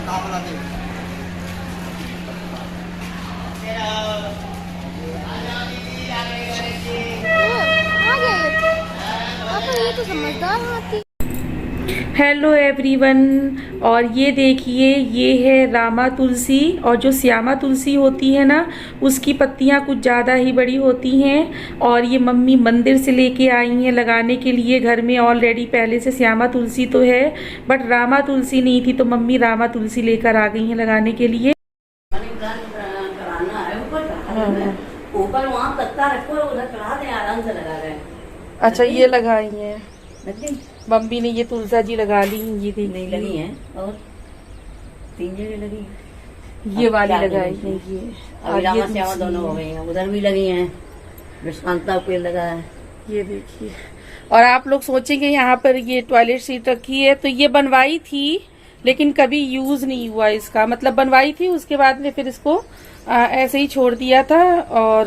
ये तो समझदार हाथी। हेलो एवरीवन, और ये देखिए, ये है रामा तुलसी। और जो श्यामा तुलसी होती है ना, उसकी पत्तियां कुछ ज़्यादा ही बड़ी होती हैं। और ये मम्मी मंदिर से लेके आई हैं लगाने के लिए। घर में ऑलरेडी पहले से श्यामा तुलसी तो है, बट रामा तुलसी नहीं थी, तो मम्मी रामा तुलसी लेकर आ गई हैं लगाने के लिए। ऊपर वहाँ पत्ता रखो, उधर चढ़ा दें, आराम से लगा रहे हैं। अच्छा, ये लगाई हैं मम्मी ने, ये तुलसा जी लगा ली। ये नहीं लगी हैं, और 3 जगह लगी हैं। ये वाली लगाई है। ये अभी रामा श्यामा दोनों हो गई हैं, उधर भी लगी हैं, विश्वांता पेड़ लगा है। ये देखिए। और आप लोग सोचेंगे यहाँ पर ये टॉयलेट सीट रखी है, तो ये बनवाई थी लेकिन कभी यूज नहीं हुआ इसका। मतलब बनवाई थी, उसके बाद में फिर इसको ऐसे ही छोड़ दिया था। और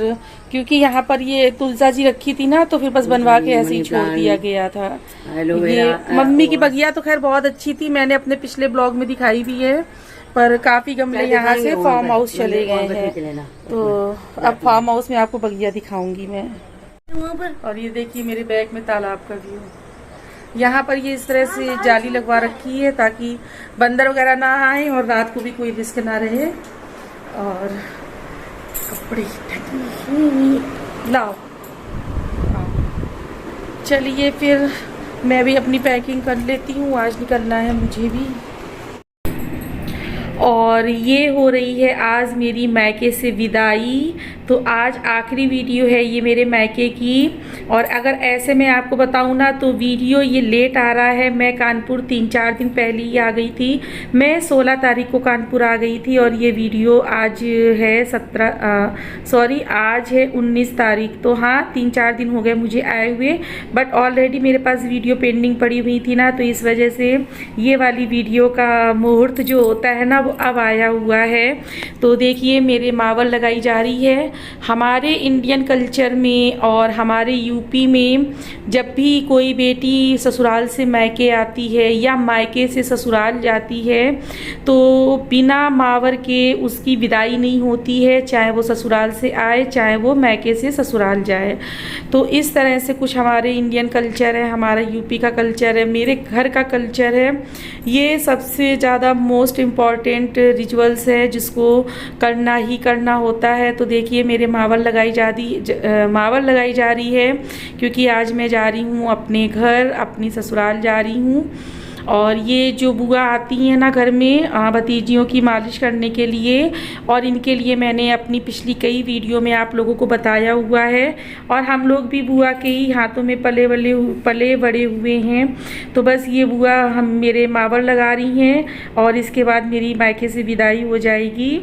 क्योंकि यहाँ पर ये तुलसा जी रखी थी ना, तो फिर बस बनवा के ऐसे ही छोड़ दिया गया था। ये मम्मी की बगिया तो खैर बहुत अच्छी थी, मैंने अपने पिछले ब्लॉग में दिखाई भी है। पर काफी गमले यहाँ से फार्म हाउस चले गए हैं, तो अब फार्म हाउस में आपको बगिया दिखाऊंगी मैं वहाँ पर। और ये देखिए मेरे बैग में तालाब का व्यू। यहाँ पर ये इस तरह से जाली लगवा रखी है ताकि बंदर वगैरह ना आए और रात को भी कोई रिस्क ना रहे। और कपड़े लाओ, चलिए फिर मैं भी अपनी पैकिंग कर लेती हूँ, आज निकलना है मुझे भी। और ये हो रही है आज मेरी मायके से विदाई। तो आज आखिरी वीडियो है ये मेरे मायके की। और अगर ऐसे मैं आपको बताऊँ ना, तो वीडियो ये लेट आ रहा है। मैं कानपुर 3-4 दिन पहले ही आ गई थी। मैं 16 तारीख को कानपुर आ गई थी, और ये वीडियो आज है आज है 19 तारीख। तो हाँ, 3-4 दिन हो गए मुझे आए हुए, बट ऑलरेडी मेरे पास वीडियो पेंडिंग पड़ी हुई थी ना, तो इस वजह से ये वाली वीडियो का मुहूर्त जो होता है ना, वो अब आया हुआ है। तो देखिए मेरे मावल लगाई जा रही है। हमारे इंडियन कल्चर में और हमारे यूपी में जब भी कोई बेटी ससुराल से मायके आती है या मायके से ससुराल जाती है, तो बिना मावर के उसकी विदाई नहीं होती है, चाहे वो ससुराल से आए, चाहे वो मायके से ससुराल जाए। तो इस तरह से कुछ हमारे इंडियन कल्चर है, हमारा यूपी का कल्चर है, मेरे घर का कल्चर है। ये सबसे ज़्यादा मोस्ट इम्पॉर्टेंट रिचुअल्स है जिसको करना ही करना होता है। तो देखिए मेरे मावल लगाई जा रही है, क्योंकि आज मैं जा रही हूँ अपने घर, अपनी ससुराल जा रही हूँ। और ये जो बुआ आती हैं ना घर में भतीजियों की मालिश करने के लिए, और इनके लिए मैंने अपनी पिछली कई वीडियो में आप लोगों को बताया हुआ है। और हम लोग भी बुआ के ही हाथों में पले बड़े हुए हैं। तो बस ये बुआ हम मेरे मावर लगा रही हैं, और इसके बाद मेरी मायके से विदाई हो जाएगी।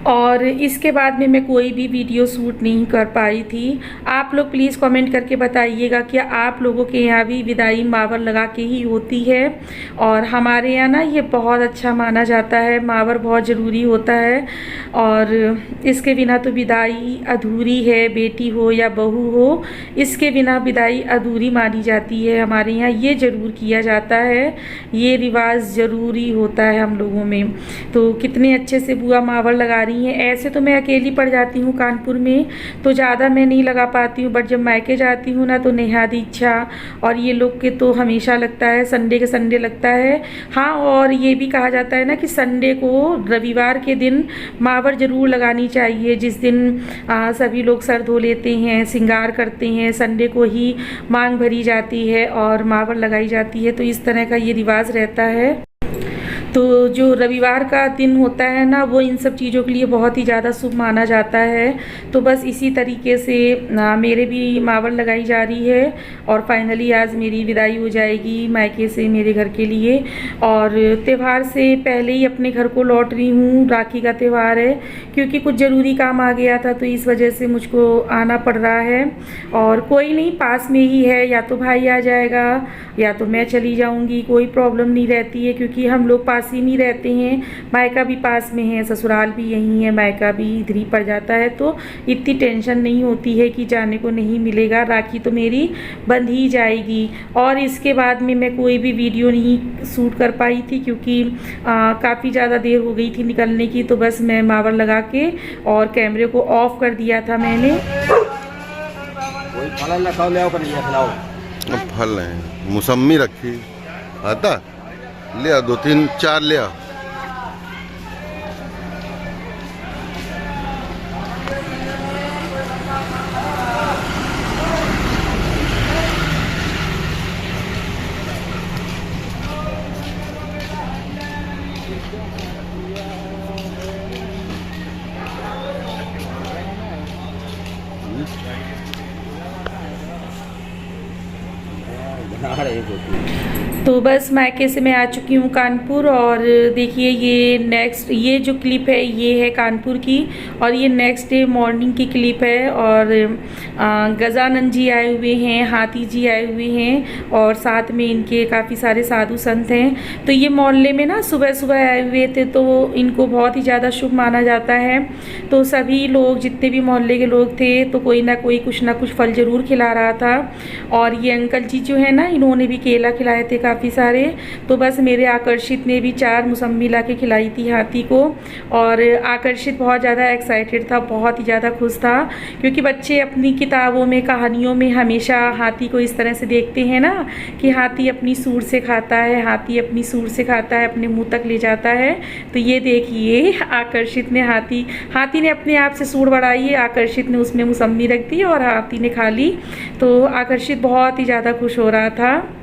और इसके बाद में मैं कोई भी वीडियो शूट नहीं कर पाई थी। आप लोग प्लीज़ कमेंट करके बताइएगा कि आप लोगों के यहाँ भी विदाई मावर लगा के ही होती है। और हमारे यहाँ ना ये बहुत अच्छा माना जाता है, मावर बहुत ज़रूरी होता है, और इसके बिना तो विदाई अधूरी है। बेटी हो या बहू हो, इसके बिना विदाई अधूरी मानी जाती है। हमारे यहाँ ये ज़रूर किया जाता है, ये रिवाज ज़रूरी होता है हम लोगों में। तो कितने अच्छे से बुआ मावर लगा रही हैं। ऐसे तो मैं अकेली पड़ जाती हूँ कानपुर में, तो ज़्यादा मैं नहीं लगा पाती हूँ, बट जब मायके जाती हूँ ना, तो नेहादी इच्छा और ये लोग के तो हमेशा लगता है, संडे के संडे लगता है। हाँ, और ये भी कहा जाता है ना कि संडे को, रविवार के दिन मावर ज़रूर लगानी चाहिए, जिस दिन सभी लोग सर धो लेते हैं, श्रृंगार करते हैं। संडे को ही मांग भरी जाती है और मावर लगाई जाती है। तो इस तरह का ये रिवाज रहता है। तो जो रविवार का दिन होता है ना, वो इन सब चीज़ों के लिए बहुत ही ज़्यादा शुभ माना जाता है। तो बस इसी तरीके से मेरे भी मावर लगाई जा रही है, और फाइनली आज मेरी विदाई हो जाएगी मायके से मेरे घर के लिए। और त्यौहार से पहले ही अपने घर को लौट रही हूँ। राखी का त्यौहार है, क्योंकि कुछ ज़रूरी काम आ गया था, तो इस वजह से मुझको आना पड़ रहा है। और कोई नहीं, पास में ही है, या तो भाई आ जाएगा या तो मैं चली जाऊँगी, कोई प्रॉब्लम नहीं रहती है, क्योंकि हम लोग पास पास ही में रहते हैं, मायका भी पास में है, ससुराल भी यहीं है, मायका भी इधर ही पड़ जाता है, तो इतनी टेंशन नहीं होती है कि जाने को नहीं मिलेगा। राखी तो मेरी बंध ही जाएगी। और इसके बाद में मैं कोई भी वीडियो नहीं शूट कर पाई थी क्योंकि काफ़ी ज़्यादा देर हो गई थी निकलने की, तो बस मैं मावर लगा के और कैमरे को ऑफ कर दिया था मैंने। फल है, मौसमी रखी आता लिया, 2 3 4 लिया। तो बस मायके से मैं आ चुकी हूँ कानपुर। और देखिए ये जो क्लिप है ये है कानपुर की, और ये नेक्स्ट डे मॉर्निंग की क्लिप है। और गजानंद जी आए हुए हैं, हाथी जी आए हुए हैं, और साथ में इनके काफ़ी सारे साधु संत हैं। तो ये मोहल्ले में ना सुबह सुबह आए हुए थे, तो इनको बहुत ही ज़्यादा शुभ माना जाता है। तो सभी लोग, जितने भी मोहल्ले के लोग थे, तो कोई ना कोई कुछ ना कुछ फल ज़रूर खिला रहा था। और ये अंकल जी जो है ना, इन्होंने भी केला खिलाए थे काफ़ी सारे। तो बस मेरे आकर्षित ने भी 4 मौसम्मी ला के खिलाई थी हाथी को। और आकर्षित बहुत ज़्यादा एक्साइटेड था, बहुत ही ज़्यादा खुश था, क्योंकि बच्चे अपनी किताबों में, कहानियों में हमेशा हाथी को इस तरह से देखते हैं ना कि हाथी अपनी सूंड से खाता है, हाथी अपनी सूंड से खाता है, अपने मुंह तक ले जाता है। तो ये देखिए आकर्षित ने हाथी ने अपने आप से सूंड बढ़ाई है, आकर्षित ने उसमें मौसम्मी रख दी और हाथी ने खा ली। तो आकर्षित बहुत ही ज़्यादा खुश हो रहा था।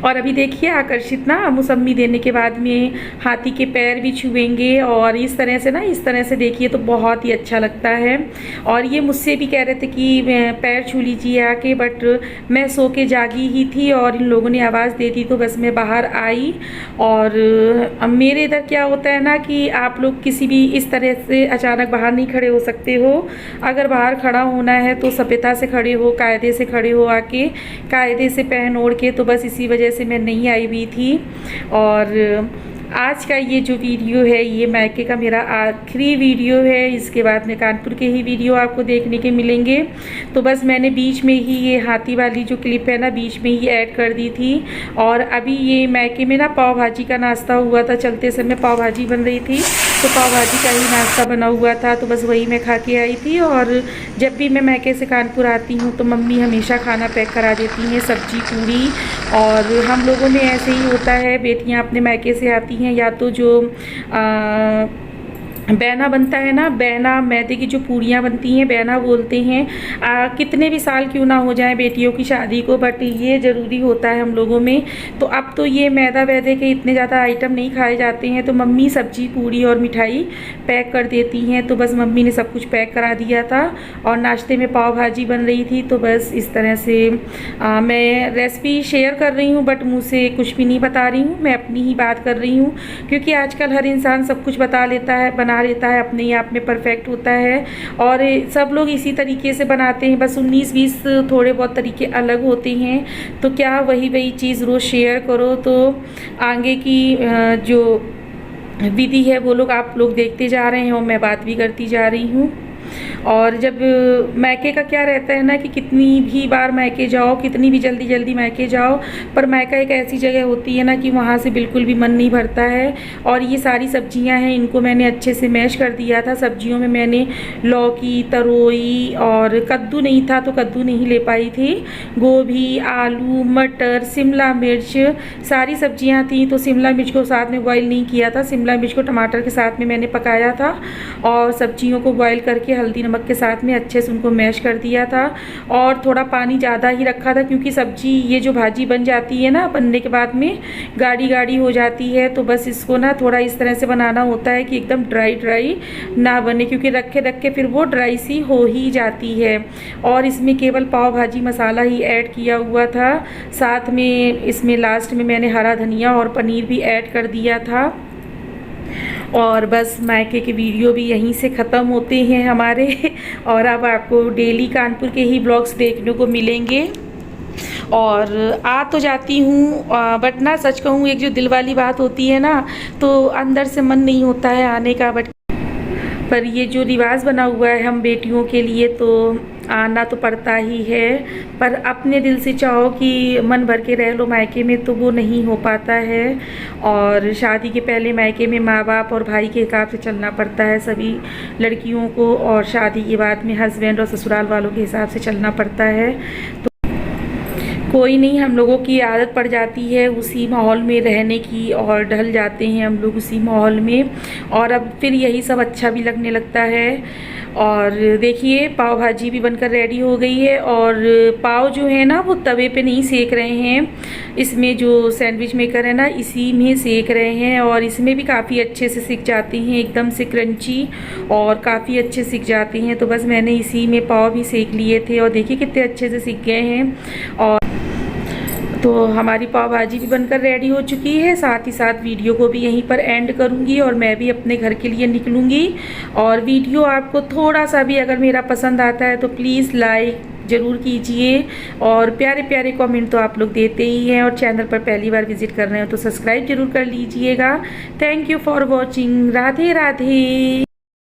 और अभी देखिए आकर्षित ना मौसम्मी देने के बाद में हाथी के पैर भी छुएंगे, और इस तरह से ना, इस तरह से देखिए तो बहुत ही अच्छा लगता है। और ये मुझसे भी कह रहे थे कि पैर छू लीजिए आके, बट मैं सो के जागी ही थी और इन लोगों ने आवाज़ दे दी, तो बस मैं बाहर आई। और अब मेरे इधर क्या होता है ना कि आप लोग किसी भी इस तरह से अचानक बाहर नहीं खड़े हो सकते हो। अगर बाहर खड़ा होना है तो सभ्यता से खड़े हो, कायदे से खड़े हो, आके कायदे से पहन ओढ़ के। तो बस इसी वजह से मैं नहीं आई हुई थी। और आज का ये जो वीडियो है ये मायके का मेरा आखिरी वीडियो है। इसके बाद में कानपुर के ही वीडियो आपको देखने के मिलेंगे। तो बस मैंने बीच में ही ये हाथी वाली जो क्लिप है ना, बीच में ही ऐड कर दी थी। और अभी ये मायके में ना पाव भाजी का नाश्ता हुआ था, चलते समय पाव भाजी बन रही थी, तो पाव भाजी का ही नाश्ता बना हुआ था, तो बस वही मैं खा के आई थी। और जब भी मैं मायके से कानपुर आती हूँ तो मम्मी हमेशा खाना पैक करा देती हैं, सब्जी पूड़ी। और हम लोगों में ऐसे ही होता है, बेटियाँ अपने मायके से आती हैं, या तो जो बैना बनता है ना, बैना मैदे की जो पूड़ियाँ बनती हैं, बैना बोलते हैं। कितने भी साल क्यों ना हो जाए बेटियों की शादी को, बट ये ज़रूरी होता है हम लोगों में। तो अब तो ये मैदा वैदे के इतने ज़्यादा आइटम नहीं खाए जाते हैं, तो मम्मी सब्जी पूड़ी और मिठाई पैक कर देती हैं। तो बस मम्मी ने सब कुछ पैक करा दिया था। और नाश्ते में पाव भाजी बन रही थी। तो बस इस तरह से मैं रेसिपी शेयर कर रही हूँ, बट मुँह से कुछ भी नहीं बता रही हूँ, मैं अपनी ही बात कर रही हूँ। क्योंकि आजकल हर इंसान सब कुछ बता लेता है, बना लेता है, अपने ही आप में परफेक्ट होता है। और सब लोग इसी तरीके से बनाते हैं, बस 19-20 थोड़े बहुत तरीके अलग होते हैं। तो क्या वही चीज़ रोज़ शेयर करो, तो आगे की जो विधि है वो लोग आप लोग देखते जा रहे हैं और मैं बात भी करती जा रही हूँ। और जब मायके का क्या रहता है ना कि कितनी भी बार मायके जाओ, कितनी भी जल्दी मायके जाओ, पर मायका एक ऐसी जगह होती है ना कि वहाँ से बिल्कुल भी मन नहीं भरता है। और ये सारी सब्जियां हैं, इनको मैंने अच्छे से मैश कर दिया था। सब्जियों में मैंने लौकी, तरोई और कद्दू नहीं था तो कद्दू नहीं ले पाई थी, गोभी, आलू, मटर, शिमला मिर्च, सारी सब्जियाँ थी। तो शिमला मिर्च को साथ में बॉयल नहीं किया था, शिमला मिर्च को टमाटर के साथ में मैंने पकाया था। और सब्जियों को बॉयल करके हल्दी नमक के साथ में अच्छे से उनको मैश कर दिया था। और थोड़ा पानी ज़्यादा ही रखा था, क्योंकि सब्जी ये जो भाजी बन जाती है ना, बनने के बाद में गाढ़ी हो जाती है। तो बस इसको ना थोड़ा इस तरह से बनाना होता है कि एकदम ड्राई ना बने, क्योंकि रखे फिर वो ड्राई सी हो ही जाती है। और इसमें केवल पाव भाजी मसाला ही ऐड किया हुआ था, साथ में इसमें लास्ट में मैंने हरा धनिया और पनीर भी ऐड कर दिया था। और बस मायके के वीडियो भी यहीं से ख़त्म होते हैं हमारे। और अब आपको डेली कानपुर के ही ब्लॉग्स देखने को मिलेंगे। और आ तो जाती हूँ, बट ना सच कहूँ एक जो दिल वाली बात होती है ना, तो अंदर से मन नहीं होता है आने का। बट पर ये जो रिवाज बना हुआ है हम बेटियों के लिए, तो आना तो पड़ता ही है। पर अपने दिल से चाहो कि मन भर के रह लो मायके में, तो वो नहीं हो पाता है। और शादी के पहले मायके में माँ बाप और भाई के हिसाब से चलना पड़ता है सभी लड़कियों को, और शादी के बाद में हस्बैंड और ससुराल वालों के हिसाब से चलना पड़ता है। तो कोई नहीं, हम लोगों की आदत पड़ जाती है उसी माहौल में रहने की, और ढल जाते हैं हम लोग उसी माहौल में, और अब फिर यही सब अच्छा भी लगने लगता है। और देखिए पाव भाजी भी बनकर रेडी हो गई है, और पाव जो है ना वो तवे पे नहीं सेक रहे हैं, इसमें जो सैंडविच मेकर है ना इसी में सेक रहे हैं, और इसमें भी काफ़ी अच्छे से सिक जाते हैं, एकदम से क्रंची और काफ़ी अच्छे सिक जाते हैं। तो बस मैंने इसी में पाव भी सेक लिए थे, और देखिए कितने अच्छे से सिक गए हैं। और तो हमारी पाव भाजी भी बनकर रेडी हो चुकी है। साथ ही साथ वीडियो को भी यहीं पर एंड करूंगी, और मैं भी अपने घर के लिए निकलूंगी। और वीडियो आपको थोड़ा सा भी अगर मेरा पसंद आता है तो प्लीज़ लाइक ज़रूर कीजिए, और प्यारे प्यारे कमेंट तो आप लोग देते ही हैं, और चैनल पर पहली बार विजिट कर रहे हो तो सब्सक्राइब जरूर कर लीजिएगा। Thank you for watching. Radhe Radhe.